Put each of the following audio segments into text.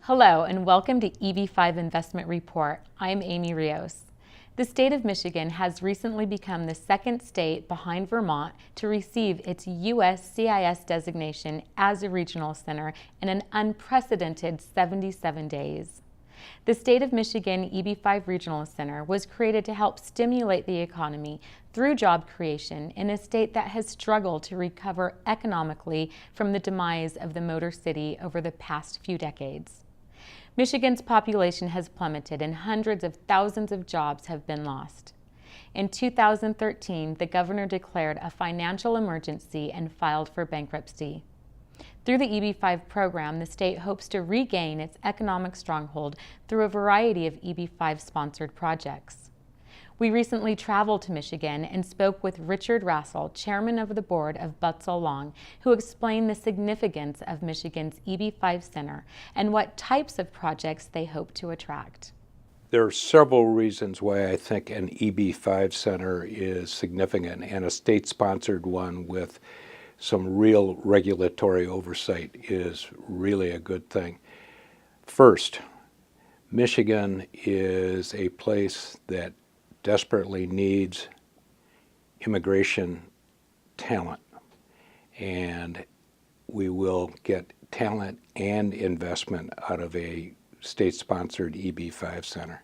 Hello and welcome to EB5 Investment Report. I'm Aimee Rios. The state of Michigan has recently become the second state behind Vermont to receive its USCIS designation as a regional center in an unprecedented 77 days. The State of Michigan EB5 Regional Center was created to help stimulate the economy through job creation in a state that has struggled to recover economically from the demise of the Motor City over the past few decades. Michigan's population has plummeted and hundreds of thousands of jobs have been lost. In 2013, the governor declared a financial emergency and filed for bankruptcy. Through the EB5 program, the state hopes to regain its economic stronghold through a variety of EB5-sponsored projects. We recently traveled to Michigan and spoke with Richard Rassel, chairman of the board of BUTZEL, who explained the significance of Michigan's EB5 Center and what types of projects they hope to attract. There are several reasons why I think an EB5 Center is significant, and a state-sponsored one with some real regulatory oversight is really a good thing. First, Michigan is a place that desperately needs immigration talent, and we will get talent and investment out of a state-sponsored EB5 Center.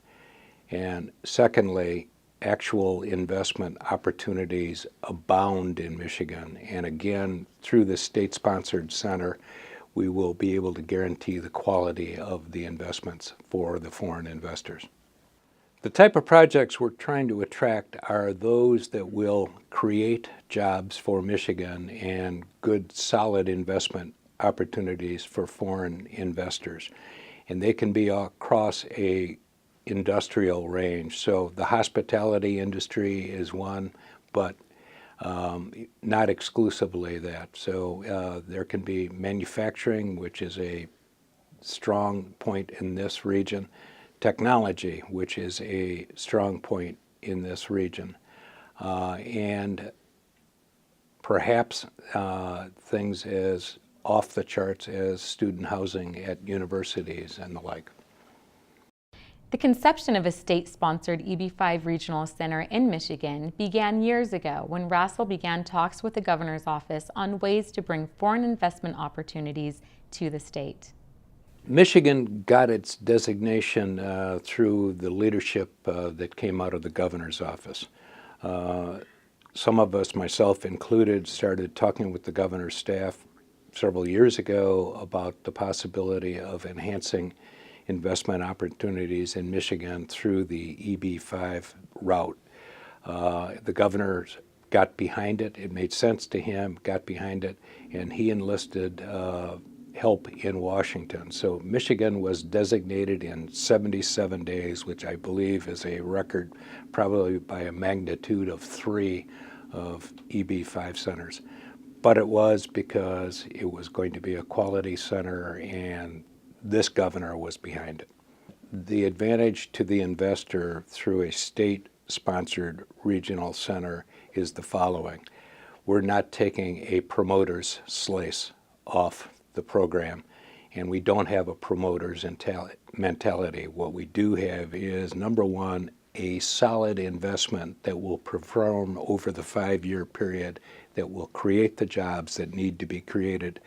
And secondly, actual investment opportunities abound in Michigan, and again, through the state-sponsored center, we will be able to guarantee the quality of the investments for the foreign investors. The type of projects we're trying to attract are those that will create jobs for Michigan and good, solid investment opportunities for foreign investors. And they can be across a industrial range. So the hospitality industry is one, but not exclusively that. So there can be manufacturing, which is a strong point in this region. Technology, which is a strong point in this region, and perhaps things as off the charts as student housing at universities and the like. The conception of a state-sponsored EB5 Regional Center in Michigan began years ago when Rassel began talks with the governor's office on ways to bring foreign investment opportunities to the state. Michigan got its designation through the leadership that came out of the governor's office. Some of us, myself included, started talking with the governor's staff several years ago about the possibility of enhancing investment opportunities in Michigan through the EB5 route. The governor got behind it. It made sense to him, got behind it, and he enlisted help in Washington. So Michigan was designated in 77 days, which I believe is a record probably by a magnitude of 3 of EB5 centers. But it was because it was going to be a quality center and this governor was behind it. The advantage to the investor through a state-sponsored regional center is the following. We're not taking a promoter's slice off the program, and we don't have a promoter's mentality. What we do have is, number one, a solid investment that will perform over the 5-year period, that will create the jobs that need to be created.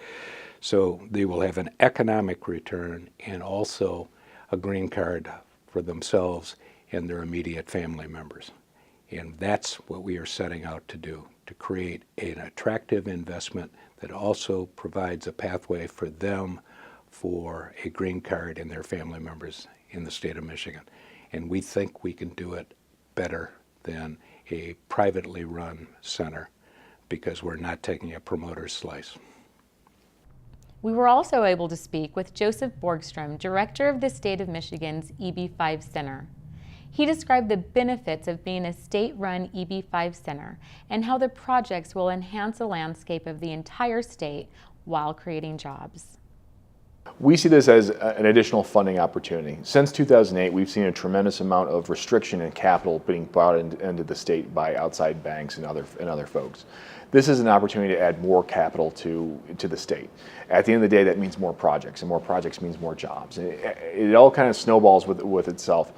So they will have an economic return and also a green card for themselves and their immediate family members. And that's what we are setting out to do, to create an attractive investment that also provides a pathway for them for a green card and their family members in the state of Michigan. And we think we can do it better than a privately run center because we're not taking a promoter's slice. We were also able to speak with Joseph Borgstrom, director of the state of Michigan's EB5 Center. He described the benefits of being a state-run EB5 center and how the projects will enhance the landscape of the entire state while creating jobs. We see this as an additional funding opportunity. Since 2008, we've seen a tremendous amount of restriction and capital being brought into the state by outside banks and other folks. This is an opportunity to add more capital to the state. At the end of the day, that means more projects, and more projects means more jobs. It all kind of snowballs with itself.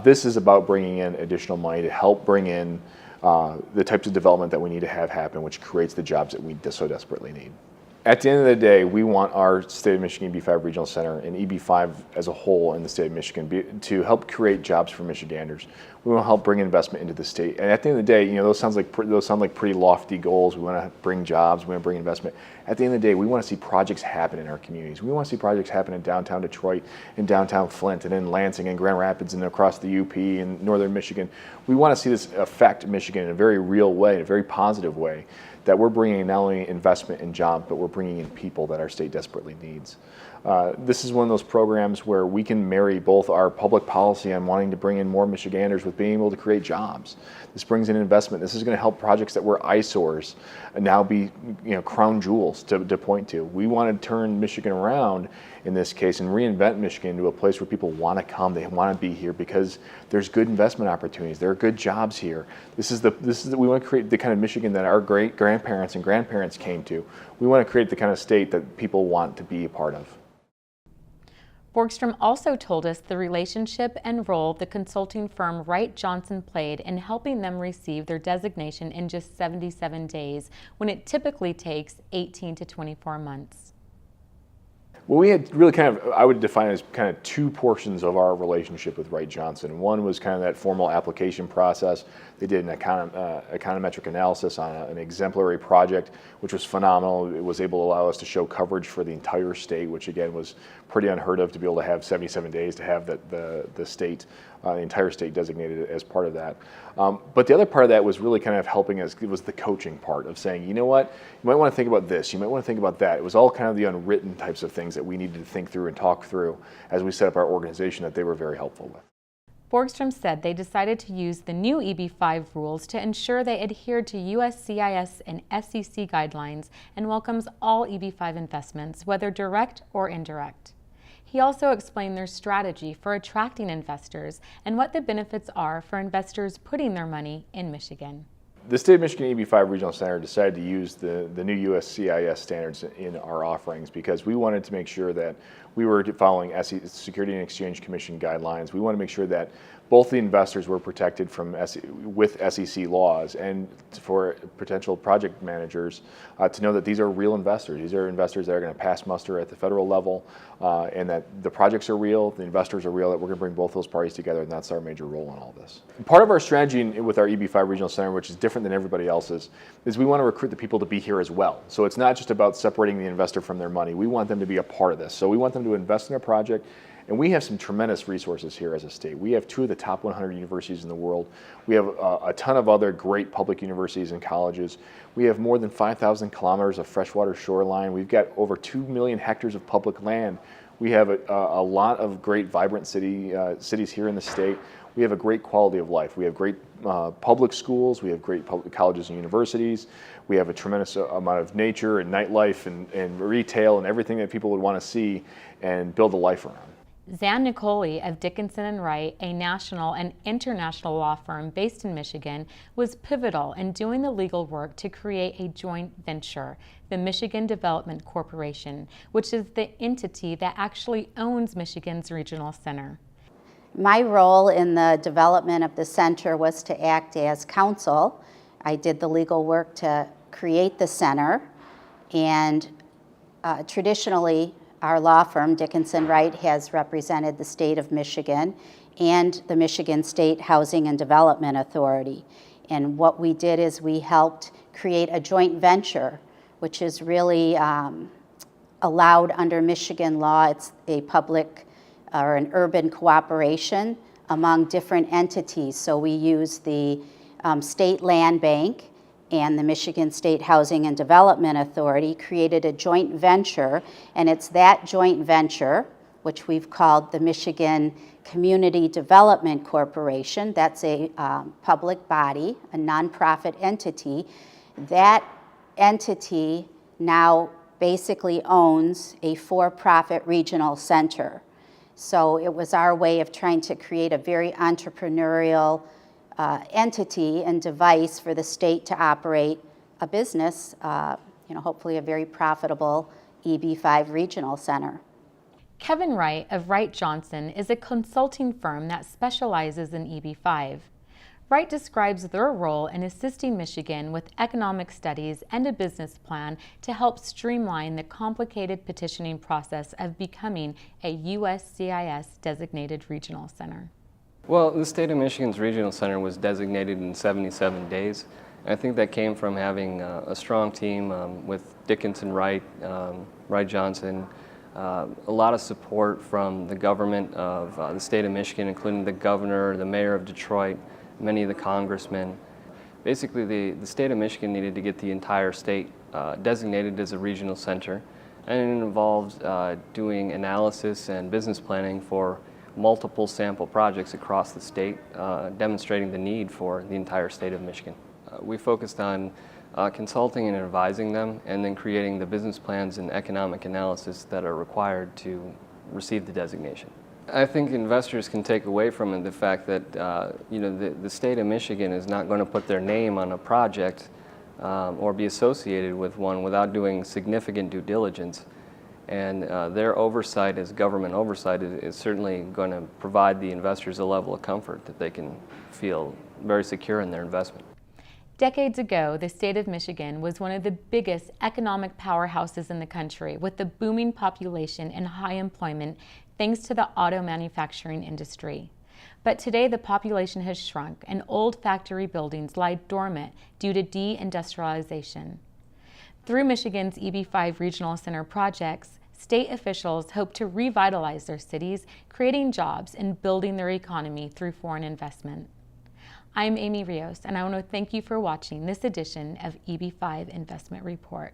This is about bringing in additional money to help bring in the types of development that we need to have happen, which creates the jobs that we so desperately need. At the end of the day, we want our State of Michigan EB5 Regional Center and EB5 as a whole in the state of Michigan to help create jobs for Michiganders. We want to help bring investment into the state. And at the end of the day, you know, those sound like pretty lofty goals. We want to bring jobs, we want to bring investment. At the end of the day, we want to see projects happen in our communities. We want to see projects happen in downtown Detroit, in downtown Flint, and in Lansing, and Grand Rapids, and across the UP, and northern Michigan. We want to see this affect Michigan in a very real way, in a very positive way, that we're bringing not only investment and jobs, but we're bringing in people that our state desperately needs. This is one of those programs where we can marry both our public policy on wanting to bring in more Michiganders with being able to create jobs. This brings in investment. This is going to help projects that were eyesores and now be, you know, crown jewels to point to. We want to turn Michigan around in this case and reinvent Michigan into a place where people want to come. They want to be here because there's good investment opportunities. There are good jobs here. We want to create the kind of Michigan that our great grandparents and grandparents came to. We want to create the kind of state that people want to be a part of. Borgstrom also told us the relationship and role the consulting firm Wright Johnson played in helping them receive their designation in just 77 days, when it typically takes 18 to 24 months. Well, we had really kind of, I would define it as kind of two portions of our relationship with Wright Johnson. One was kind of that formal application process. They did an econometric analysis on an exemplary project, which was phenomenal. It was able to allow us to show coverage for the entire state, which again was pretty unheard of, to be able to have 77 days to have the state, the entire state designated as part of that. But the other part of that was really kind of helping us. It was the coaching part of saying, you know what, you might want to think about this, you might want to think about that. It was all kind of the unwritten types of things that we needed to think through and talk through as we set up our organization that they were very helpful with. Borgstrom said they decided to use the new EB5 rules to ensure they adhered to USCIS and SEC guidelines and welcomes all EB5 investments, whether direct or indirect. He also explained their strategy for attracting investors and what the benefits are for investors putting their money in Michigan. The State of Michigan EB5 Regional Center decided to use the new USCIS standards in our offerings because we wanted to make sure that we were following Security and Exchange Commission guidelines. We want to make sure that both the investors were protected from with SEC laws, and for potential project managers to know that these are real investors. These are investors that are going to pass muster at the federal level, and that the projects are real, the investors are real, that we're going to bring both those parties together, and that's our major role in all this. Part of our strategy with our EB5 Regional Center, which is different than everybody else's, is we want to recruit the people to be here as well. So it's not just about separating the investor from their money. We want them to be a part of this. So we want them to invest in a project. And we have some tremendous resources here as a state. We have 2 of the top 100 universities in the world. We have a ton of other great public universities and colleges. We have more than 5,000 kilometers of freshwater shoreline. We've got over 2 million hectares of public land. We have a lot of great, vibrant cities here in the state. We have a great quality of life. We have great public schools. We have great public colleges and universities. We have a tremendous amount of nature and nightlife and retail and everything that people would want to see and build a life around. Zan Nicolli of Dickenson and Wright, a national and international law firm based in Michigan, was pivotal in doing the legal work to create a joint venture, the Michigan Development Corporation, which is the entity that actually owns Michigan's regional center. My role in the development of the center was to act as counsel. I did the legal work to create the center, and traditionally, our law firm, Dickenson and Wright, has represented the state of Michigan and the Michigan State Housing and Development Authority. And what we did is we helped create a joint venture, which is really allowed under Michigan law. It's a public or an urban cooperation among different entities. So we use the State Land Bank and the Michigan State Housing and Development Authority created a joint venture, and it's that joint venture, which we've called the Michigan Community Development Corporation. That's a public body, a nonprofit entity. That entity now basically owns a for-profit regional center. So it was our way of trying to create a very entrepreneurial entity and device for the state to operate a business, hopefully a very profitable EB5 regional center. Kevin Wright of Wright Johnson is a consulting firm that specializes in EB5. Wright describes their role in assisting Michigan with economic studies and a business plan to help streamline the complicated petitioning process of becoming a USCIS designated regional center. Well, the state of Michigan's regional center was designated in 77 days. I think that came from having a strong team with Dickenson and Wright, Wright Johnson, a lot of support from the government of the state of Michigan, including the governor, the mayor of Detroit, many of the congressmen. Basically, the state of Michigan needed to get the entire state designated as a regional center, and it involved doing analysis and business planning for multiple sample projects across the state, demonstrating the need for the entire state of Michigan. We focused on consulting and advising them, and then creating the business plans and economic analysis that are required to receive the designation. I think investors can take away from it the fact that the state of Michigan is not going to put their name on a project or be associated with one without doing significant due diligence. And their oversight as government oversight is certainly going to provide the investors a level of comfort that they can feel very secure in their investment. Decades ago, the state of Michigan was one of the biggest economic powerhouses in the country, with a booming population and high employment thanks to the auto manufacturing industry. But today the population has shrunk and old factory buildings lie dormant due to deindustrialization. Through Michigan's EB5 Regional Center projects, state officials hope to revitalize their cities, creating jobs and building their economy through foreign investment. I'm Aimee Rios, and I want to thank you for watching this edition of EB5 Investment Report.